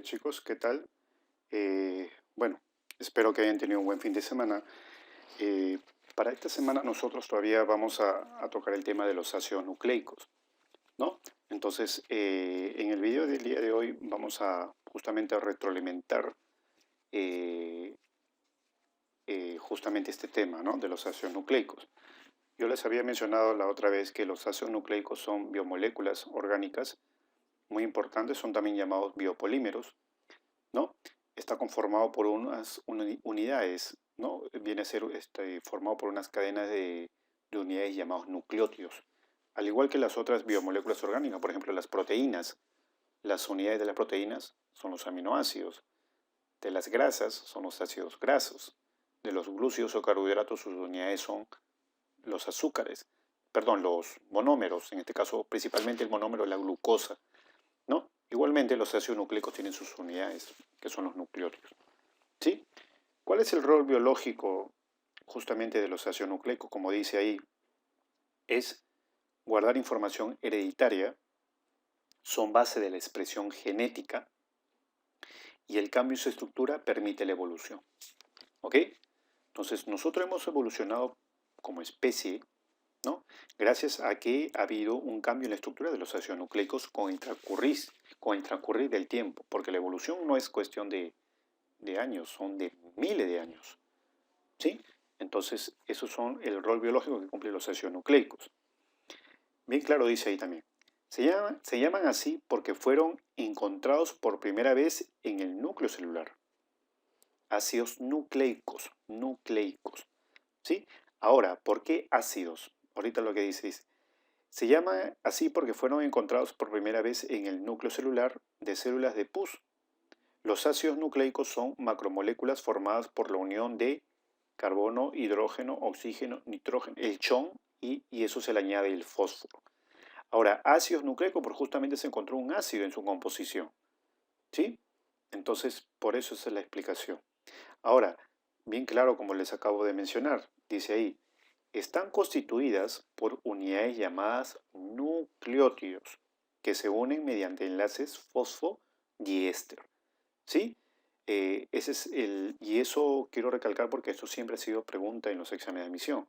chicos, ¿qué tal? Bueno, espero que hayan tenido un buen fin de semana. Eh, para esta semana nosotros todavía vamos a tocar el tema de los ácidos nucleicos, ¿no? Entonces, en el video del día de hoy vamos a justamente a retroalimentar eh, justamente este tema, ¿no? De los ácidos nucleicos. Yo les había mencionado la otra vez que los ácidos nucleicos son biomoléculas orgánicas muy importantes, son también llamados biopolímeros, ¿no? Está conformado por unas unidades, ¿no? Viene a ser formado por unas cadenas de unidades llamados nucleótidos. Al igual que las otras biomoléculas orgánicas, por ejemplo, las proteínas, las unidades de las proteínas son los aminoácidos, de las grasas son los ácidos grasos, de los glúcidos o carbohidratos sus unidades son los azúcares, perdón, los monómeros, en este caso principalmente el monómero de la glucosa, ¿no? Igualmente los ácidos nucleicos tienen sus unidades, que son los nucleótidos. ¿Sí? ¿Cuál es el rol biológico justamente de los ácidos nucleicos? Como dice ahí, es guardar información hereditaria, son base de la expresión genética y el cambio en su estructura permite la evolución. ¿Ok? Entonces nosotros hemos evolucionado como especie, ¿no? Gracias a que ha habido un cambio en la estructura de los ácidos nucleicos con el transcurrir del tiempo, porque la evolución no es cuestión de años, son de miles de años. ¿Sí? Entonces, esos son el rol biológico que cumplen los ácidos nucleicos. Bien claro dice ahí también. Se llaman así porque fueron encontrados por primera vez en el núcleo celular. Ácidos nucleicos. ¿Sí? Ahora, ¿por qué ácidos? Ahorita lo que dice, se llama así porque fueron encontrados por primera vez en el núcleo celular de células de pus. Los ácidos nucleicos son macromoléculas formadas por la unión de carbono, hidrógeno, oxígeno, nitrógeno, el chon y eso se le añade el fósforo. Ahora, ácidos nucleicos, porque justamente se encontró un ácido en su composición. ¿Sí? Entonces, por eso esa es la explicación. Ahora, bien claro como les acabo de mencionar, dice ahí, están constituidas por unidades llamadas nucleótidos, que se unen mediante enlaces fosfodiéster. ¿Sí? Y eso quiero recalcar porque esto siempre ha sido pregunta en los exámenes de admisión.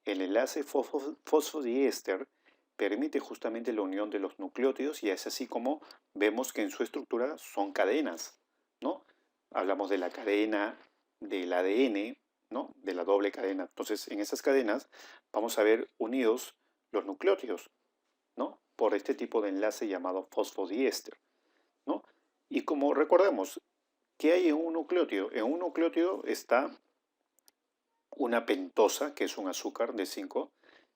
El enlace fosfodiéster permite justamente la unión de los nucleótidos y es así como vemos que en su estructura son cadenas, ¿no? Hablamos de la cadena del ADN, ¿no? De la doble cadena. Entonces, en esas cadenas vamos a ver unidos los nucleótidos, ¿no? Por este tipo de enlace llamado fosfodiéster, ¿no? Y como recordemos, ¿qué hay en un nucleótido? En un nucleótido está una pentosa, que es un azúcar de 5,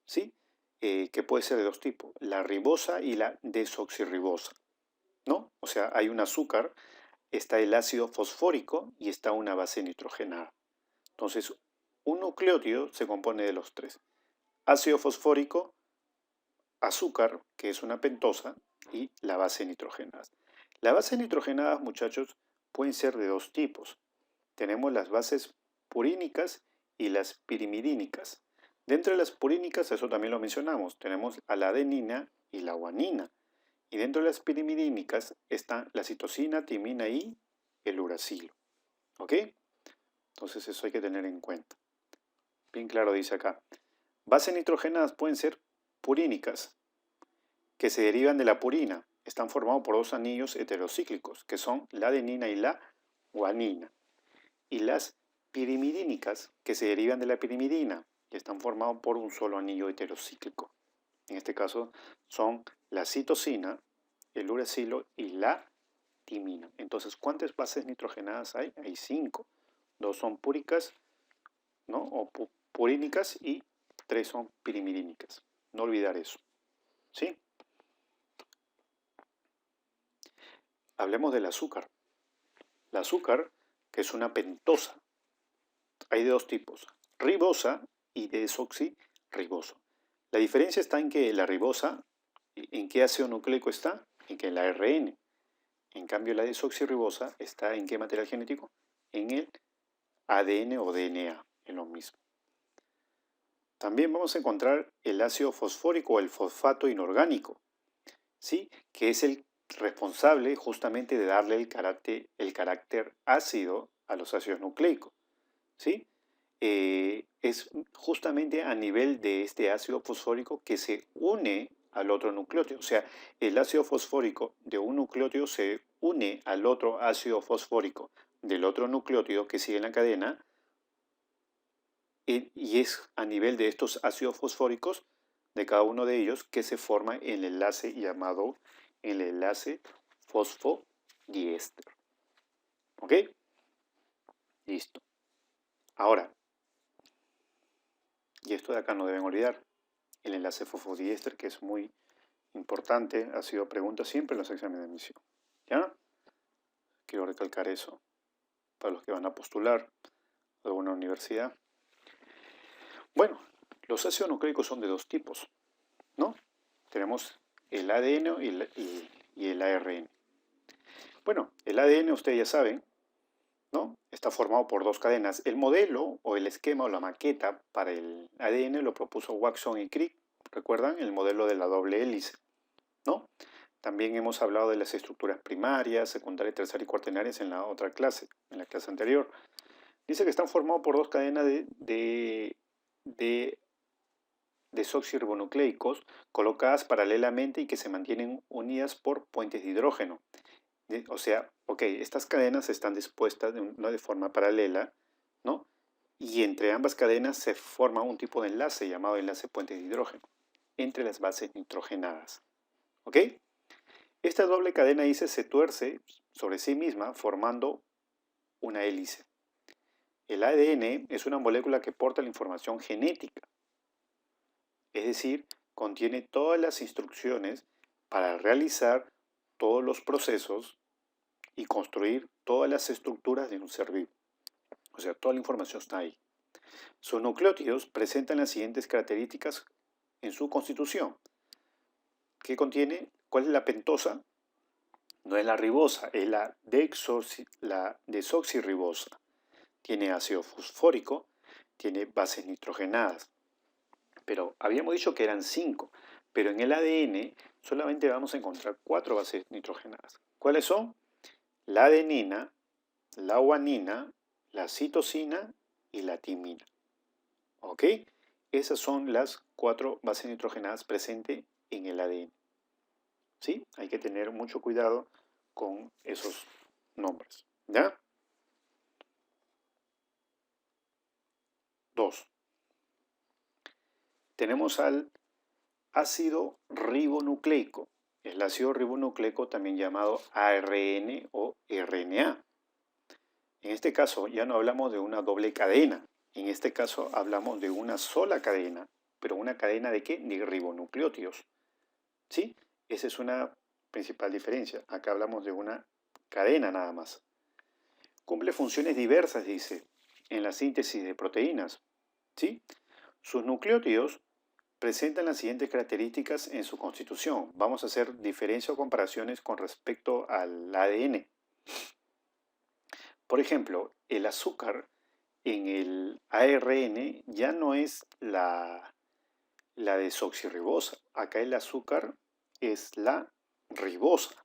¿sí? Que puede ser de dos tipos, la ribosa y la desoxirribosa, ¿no? O sea, hay un azúcar, está el ácido fosfórico y está una base nitrogenada. Entonces, un nucleótido se compone de los tres, ácido fosfórico, azúcar, que es una pentosa, y la base nitrogenada. Las bases nitrogenadas, muchachos, pueden ser de dos tipos. Tenemos las bases purínicas y las pirimidínicas. Dentro de las purínicas, eso también lo mencionamos, tenemos a la adenina y la guanina. Y dentro de las pirimidínicas están la citosina, timina y el uracilo. ¿Ok? Entonces eso hay que tener en cuenta. Bien claro dice acá. Bases nitrogenadas pueden ser purínicas, que se derivan de la purina. Están formados por dos anillos heterocíclicos, que son la adenina y la guanina. Y las pirimidínicas, que se derivan de la pirimidina, que están formados por un solo anillo heterocíclico. En este caso son la citosina, el uracilo y la timina. Entonces, ¿cuántas bases nitrogenadas hay? Hay 5. 2 son púricas, ¿no? O purínicas y 3 son pirimidínicas. No olvidar eso. ¿Sí? Hablemos del azúcar. El azúcar, que es una pentosa, hay de dos tipos, ribosa y desoxirribosa. La diferencia está en que la ribosa, ¿en qué ácido nucleico está? En que la ARN. En cambio, la desoxirribosa está en qué material genético? En el ADN o DNA, en lo mismo. También vamos a encontrar el ácido fosfórico o el fosfato inorgánico, ¿sí? Que es el responsable justamente de darle el carácter ácido a los ácidos nucleicos, ¿sí? Es justamente a nivel de este ácido fosfórico que se une al otro nucleótido. O sea, el ácido fosfórico de un nucleótido se une al otro ácido fosfórico del otro nucleótido que sigue en la cadena, y es a nivel de estos ácidos fosfóricos de cada uno de ellos que se forma el enlace llamado el enlace fosfodiéster. ¿Ok? Listo. Ahora, y esto de acá no deben olvidar, el enlace fosfodiéster, que es muy importante, ha sido pregunta siempre en los exámenes de admisión. ¿Ya? Quiero recalcar eso para los que van a postular a alguna universidad. Bueno, los ácidos nucleicos son de dos tipos, ¿no? Tenemos el ADN y el ARN. Bueno, el ADN ustedes ya saben, ¿no? Está formado por dos cadenas. El modelo o el esquema o la maqueta para el ADN lo propuso Watson y Crick. ¿Recuerdan? El modelo de la doble hélice, ¿no? También hemos hablado de las estructuras primarias, secundarias, terciarias y cuaternarias en la otra clase, en la clase anterior. Dice que están formados por dos cadenas de desoxirribonucleicos colocadas paralelamente y que se mantienen unidas por puentes de hidrógeno. O sea, estas cadenas están dispuestas de forma paralela, ¿no? Y entre ambas cadenas se forma un tipo de enlace llamado enlace puente de hidrógeno entre las bases nitrogenadas. ¿Ok? Esta doble cadena hélice se tuerce sobre sí misma formando una hélice. El ADN es una molécula que porta la información genética, es decir, contiene todas las instrucciones para realizar todos los procesos y construir todas las estructuras de un ser vivo. O sea, toda la información está ahí. Sus nucleótidos presentan las siguientes características en su constitución. ¿Qué contiene? ¿Cuál es la pentosa? No es la ribosa, es la desoxirribosa. Tiene ácido fosfórico, tiene bases nitrogenadas. Pero habíamos dicho que eran 5, pero en el ADN solamente vamos a encontrar 4 bases nitrogenadas. ¿Cuáles son? La adenina, la guanina, la citosina y la timina. ¿Ok? Esas son las 4 bases nitrogenadas presentes en el ADN. ¿Sí? Hay que tener mucho cuidado con esos nombres. ¿Ya? 2. Tenemos al ácido ribonucleico. El ácido ribonucleico también llamado ARN o RNA. En este caso ya no hablamos de una doble cadena. En este caso hablamos de una sola cadena. ¿Pero una cadena de qué? De ribonucleótidos. ¿Sí? Esa es una principal diferencia. Acá hablamos de una cadena nada más. Cumple funciones diversas, dice, en la síntesis de proteínas. ¿Sí? Sus nucleótidos presentan las siguientes características en su constitución. Vamos a hacer diferencias o comparaciones con respecto al ADN. Por ejemplo, el azúcar en el ARN ya no es la desoxirribosa. Acá el azúcar es la ribosa.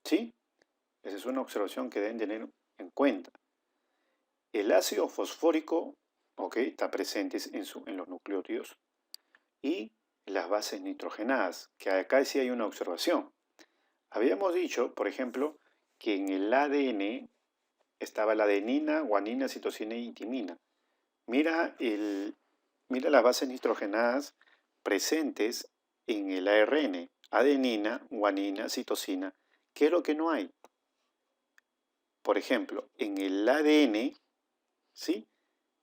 ¿Sí? Esa es una observación que deben tener en cuenta. El ácido fosfórico, está presente en los nucleótidos. Y las bases nitrogenadas, que acá sí hay una observación. Habíamos dicho, por ejemplo, que en el ADN estaba la adenina, guanina, citosina y timina. Mira las bases nitrogenadas presentes en el ARN. Adenina, guanina, citosina. ¿Qué es lo que no hay? Por ejemplo, en el ADN, ¿sí?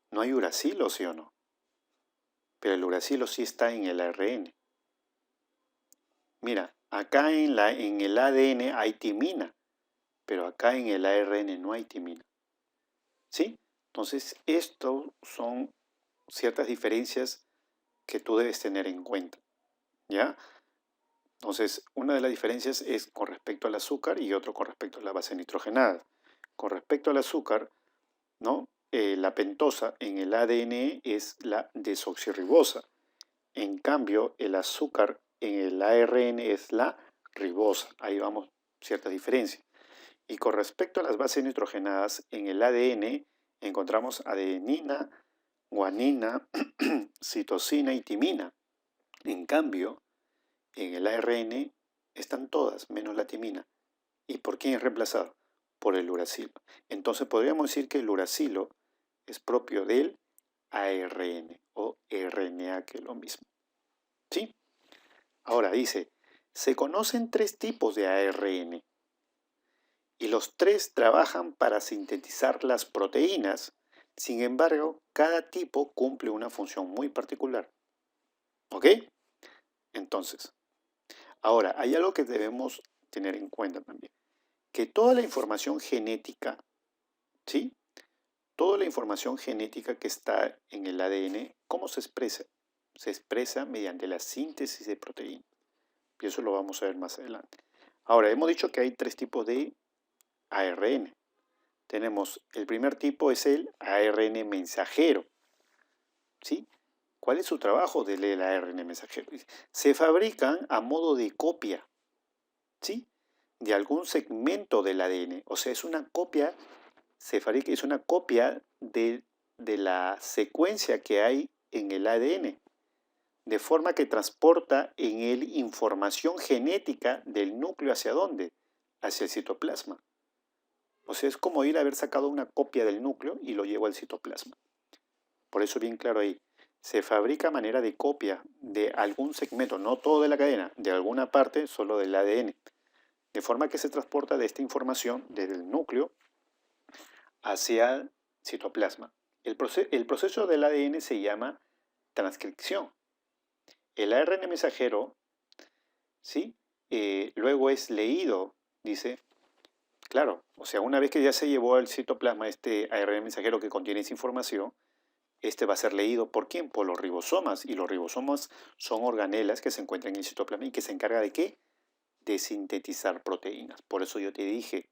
No hay uracilo, ¿sí o no? Pero el uracilo sí está en el ARN. Mira, acá en el ADN hay timina, pero acá en el ARN no hay timina. ¿Sí? Entonces, esto son ciertas diferencias que tú debes tener en cuenta. ¿Ya? Entonces, una de las diferencias es con respecto al azúcar y otro con respecto a la base nitrogenada. Con respecto al azúcar, ¿no? La pentosa en el ADN es la desoxirribosa. En cambio, el azúcar en el ARN es la ribosa. Ahí vamos cierta diferencia. Y con respecto a las bases nitrogenadas, en el ADN encontramos adenina, guanina, citosina y timina. En cambio, en el ARN están todas, menos la timina. ¿Y por quién es reemplazado? Por el uracilo. Entonces podríamos decir que el uracilo es propio del ARN o RNA, que es lo mismo. ¿Sí? Ahora dice, se conocen 3 tipos de ARN y los 3 trabajan para sintetizar las proteínas. Sin embargo, cada tipo cumple una función muy particular. ¿Ok? Entonces, ahora, hay algo que debemos tener en cuenta también, que toda la información genética, ¿sí? Toda la información genética que está en el ADN, ¿cómo se expresa? Se expresa mediante la síntesis de proteínas. Y eso lo vamos a ver más adelante. Ahora, hemos dicho que hay 3 tipos de ARN. Tenemos, el primer tipo es el ARN mensajero, ¿sí? ¿Cuál es su trabajo del ARN mensajero? Se fabrican a modo de copia, ¿sí? De algún segmento del ADN. O sea, es una copia, se fabrica, es una copia de la secuencia que hay en el ADN, de forma que transporta en él información genética del núcleo ¿hacia dónde? Hacia el citoplasma. O sea, es como ir a haber sacado una copia del núcleo y lo llevo al citoplasma. Por eso bien claro ahí, se fabrica a manera de copia de algún segmento, no todo de la cadena, de alguna parte solo del ADN. De forma que se transporta de esta información desde el núcleo hacia el citoplasma. El proceso del ADN se llama transcripción. El ARN mensajero, ¿sí? Luego es leído, dice, claro, o sea, una vez que ya se llevó al citoplasma este ARN mensajero que contiene esa información, este va a ser leído ¿por quién? Por los ribosomas, y los ribosomas son organelas que se encuentran en el citoplasma y que se encarga de ¿qué? De sintetizar proteínas. Por eso yo te dije,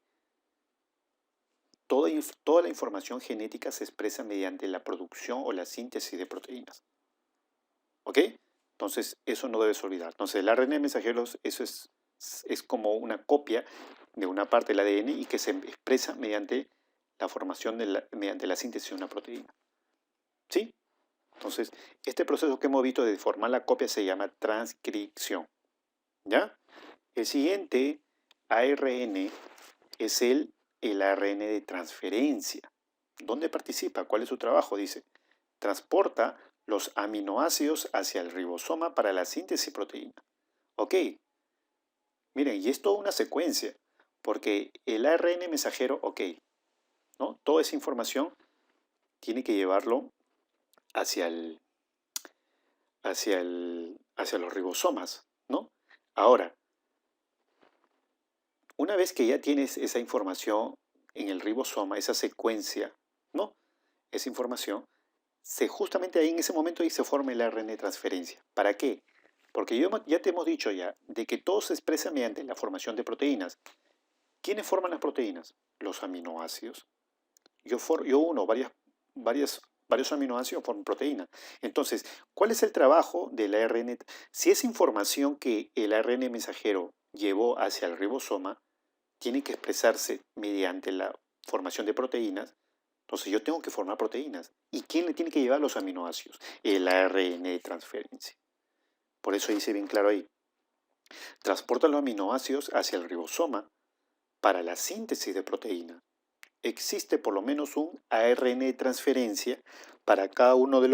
toda la información genética se expresa mediante la producción o la síntesis de proteínas. ¿Ok? Entonces, eso no debes olvidar. Entonces, el ARN mensajero, eso es como una copia de una parte del ADN y que se expresa mediante la formación, mediante la síntesis de una proteína. ¿Sí? Entonces, este proceso que hemos visto de formar la copia se llama transcripción. ¿Ya? El siguiente ARN es el ARN de transferencia. ¿Dónde participa? ¿Cuál es su trabajo? Dice, transporta los aminoácidos hacia el ribosoma para la síntesis de proteína. Ok, miren, y es toda una secuencia, porque el ARN mensajero, ok, ¿no? Toda esa información tiene que llevarlo hacia hacia los ribosomas, ¿no? Ahora, una vez que ya tienes esa información en el ribosoma, esa secuencia, ¿no? Esa información, justamente ahí en ese momento ahí se forma el ARN de transferencia. ¿Para qué? Porque ya te hemos dicho ya de que todo se expresa mediante la formación de proteínas. ¿Quiénes forman las proteínas? Los aminoácidos. Yo uno varios aminoácidos forman proteínas. Entonces, ¿cuál es el trabajo del ARN? Si esa información que el ARN mensajero llevó hacia el ribosoma tiene que expresarse mediante la formación de proteínas, entonces yo tengo que formar proteínas. ¿Y quién le tiene que llevar los aminoácidos? El ARN de transferencia. Por eso dice bien claro ahí. Transporta los aminoácidos hacia el ribosoma para la síntesis de proteínas. Existe por lo menos un ARN de transferencia para cada uno de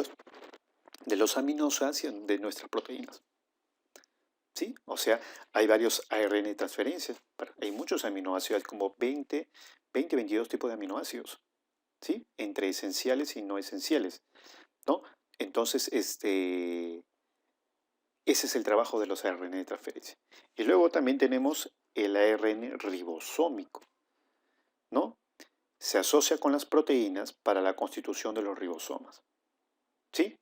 los aminoácidos de nuestras proteínas. ¿Sí? O sea, hay varios ARN de transferencia. Hay muchos aminoácidos, hay como 22 tipos de aminoácidos. ¿Sí? Entre esenciales y no esenciales, ¿no? Entonces, ese es el trabajo de los ARN de transferencia. Y luego también tenemos el ARN ribosómico, ¿no? Se asocia con las proteínas para la constitución de los ribosomas, ¿sí?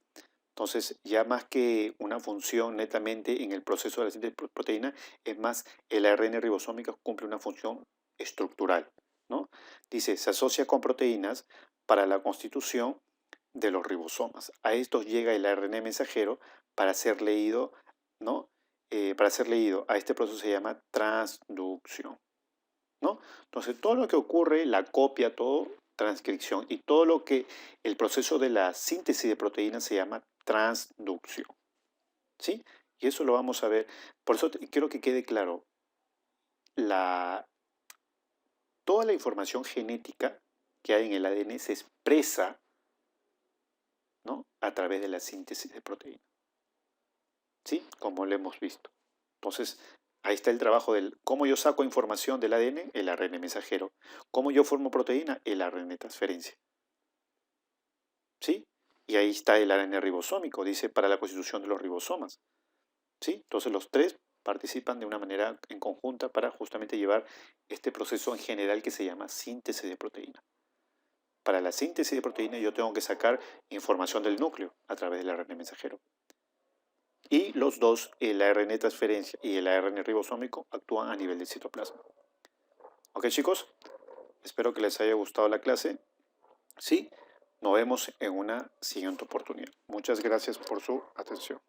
Entonces, ya más que una función netamente en el proceso de la síntesis de proteína, es más, el ARN ribosómico cumple una función estructural, ¿no? Dice, se asocia con proteínas para la constitución de los ribosomas. A estos llega el ARN mensajero para ser leído, ¿no? Para ser leído. A este proceso se llama transducción. Entonces, todo lo que ocurre, la copia, todo, transcripción, y todo lo que el proceso de la síntesis de proteínas se llama transducción, ¿sí? Y eso lo vamos a ver. Por eso quiero que quede claro, la, toda la información genética que hay en el ADN se expresa, ¿no?, a través de la síntesis de proteínas, ¿sí? Como lo hemos visto. Entonces, ahí está el trabajo del cómo yo saco información del ADN, el ARN mensajero. Cómo yo formo proteína, el ARN transferencia, ¿sí? Y ahí está el ARN ribosómico, dice, para la constitución de los ribosomas, ¿sí? Entonces, los tres participan de una manera en conjunta para justamente llevar este proceso en general que se llama síntesis de proteína. Para la síntesis de proteína yo tengo que sacar información del núcleo a través del ARN mensajero. Y los dos, el ARN transferencia y el ARN ribosómico, actúan a nivel del citoplasma. ¿Ok, chicos? Espero que les haya gustado la clase. Sí, nos vemos en una siguiente oportunidad. Muchas gracias por su atención.